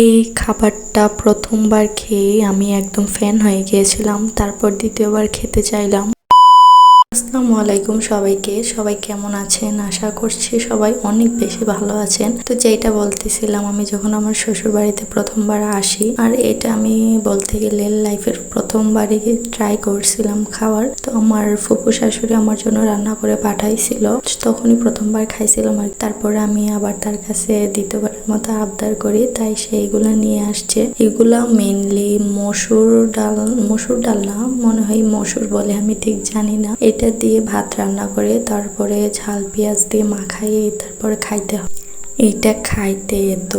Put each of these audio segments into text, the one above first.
এই খাবারটা প্রথমবার খেয়ে আমি একদম ফ্যান হয়ে গিয়েছিলাম। তারপর দ্বিতীয়বার খেতে চাইলাম। আসসালামু আলাইকুম সবাইকে। সবাই কেমন আছেন? আশা করছি সবাই অনেক বেশি ভালো আছেন। তো যেটা বলতেছিলাম, আমি যখন আমার শ্বশুর বাড়িতে প্রথমবার আসি, আর এটা আমি বলতে গেলে লাইফের প্রথমবারই ট্রাই করছিলাম খাওয়ার। তো আমার ফুপু শাশুড়ি আমার জন্য রান্না করে পাঠাইছিল, তখনই প্রথমবার খাইছিলাম। আর তারপরে আমি আবার তার কাছে দ্বিতীয়বারের মতো আবদার করি, তাই সেইগুলো নিয়ে আসছে। এগুলা মেনলি মসুর ডাল না, মনে হয় মসুর বলে, আমি ঠিক জানি না। এটা দিয়ে ভাত রান্না করে তারপরে ঝাল পেঁয়াজ দিয়ে মাখাই তারপরে খাইতে হয়। এটা খাইতে এত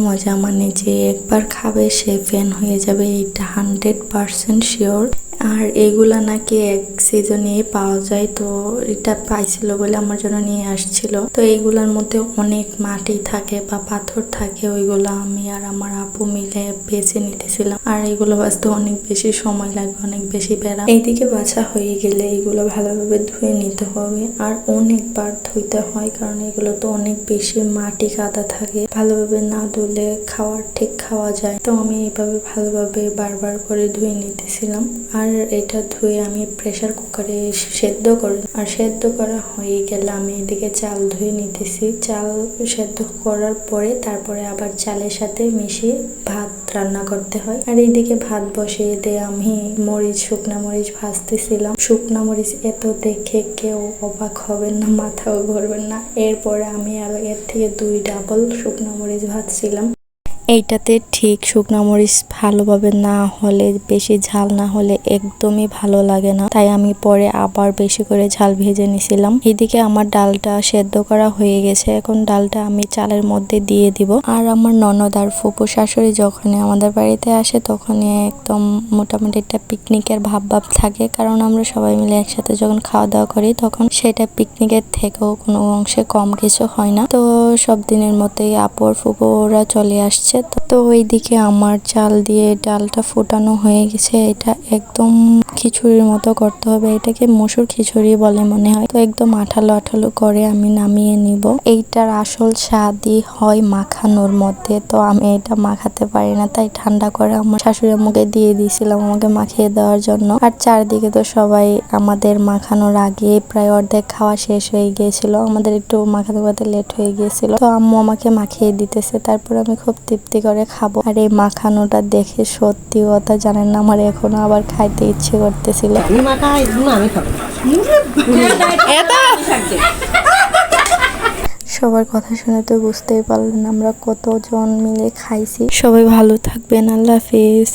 মজা, মানে যে একবার খাবে সে ফ্যান হয়ে যাবে, এটা 100% শিওর। আর এগুলা নাকি এক সিজনে পাওয়া যায়, তো এটা পাইছিল বলে আমার জন্য নিয়ে আসছিল। তো এইগুলার মধ্যে অনেক মাটি থাকে বা পাথর থাকে, ওইগুলো আমি আর আমার আপু মিলে বেছে নিতেছিলাম। আর এগুলো বাঁচতে অনেক বেশি সময় লাগবে, অনেক বেশি বেড়া। এইদিকে বাছা হয়ে গেলে এগুলো ভালোভাবে ধুয়ে নিতে হবে, আর অনেকবার ধুইতে হয়, কারণ এগুলো তো অনেক বেশি মাটি কাদা থাকে। ভালোভাবে না ধুলে খাওয়া যায়। তো আমি এইভাবে ভালোভাবে বারবার করে ধুয়ে নিতেছিলাম। আর এটা ধুয়ে আমি প্রেসার কুকারে সেদ্ধ করি। আর সেদ্ধ করা হয়ে গেলে আমি এদিকে চাল ধুয়ে নিতেছি। চাল সেদ্ধ করার পরে তারপরে আবার চালের সাথে মিশিয়ে ভাত রান্না করতে হয়। আর এইদিকে ভাত বসিয়ে দিয়ে আমি শুকনা মরিচ ভাজতেছিলাম। শুকনা মরিচ এত দেখে কেউ অবাক হবেন না, মাথাও ঘুরবেন না। এরপরে আমি আরো এর থেকে 2 ডাবল শুকনা মরিচ ভাজছিলাম। এইটাতে ঠিক শুকনা মরিচ ভালোভাবে না হলে, বেশি ঝাল না হলে একদমই ভালো লাগে না। তাই আমি পরে আবার বেশি করে ঝাল ভেজে নিছিলাম। এদিকে আমার ডালটা সেদ্ধ করা হয়ে গেছে। এখন ডালটা আমি চালের মধ্যে দিয়ে দিব। আর আমার ননদ আর ফুপু শাশুড়ি যখন আমাদের বাড়িতে আসে, তখনই একদম মোটামুটি একটা পিকনিকের ভাব থাকে, কারণ আমরা সবাই মিলে একসাথে যখন খাওয়া দাওয়া করি, তখন সেটা পিকনিকের থেকেও কোনো অংশে কম কিছু হয় না। তো সব দিনের মতোই আপুর ফুপু ওরা চলে আসছে। তো ওইদিকে আমার চাল দিয়ে ডালটা ফোটানো হয়ে গেছে। এটা একদম খিচুড়ির মতো করতে হবে। এটাকে মসুর খিচুড়ি বলে মনে হয়। তো একদম আঠালো আঠালো করে আমি নামিয়ে নিব। এইটার আসল স্বাদই হয় মাখানোর মধ্যে। তো আমি এটা মাখাতে পারি না, তাই ঠান্ডা করে আমার শাশুড়ি আম্মুকে দিয়ে দিয়েছিলাম আমাকে মাখিয়ে দেওয়ার জন্য। আর চারদিকে তো সবাই আমাদের মাখানোর আগে প্রায় অর্ধেক খাওয়া শেষ হয়ে গিয়েছিল। আমাদের একটু মাখাতে লেট হয়ে গিয়েছিল। তো আম্মু আমাকে মাখিয়ে দিতেছে, তারপর আমি খুব তৃপ্তি করে খাবো। আর এই মাখানোটা দেখে সত্যি কথা জানেন না, আমার এখনো আবার খাইতে ইচ্ছে করতেছিল। সবার কথা শুনে তো বুঝতেই পারলেন আমরা কতজন মিলে খাইছি। সবাই ভালো থাকবেন। আল্লাহ হাফিজ।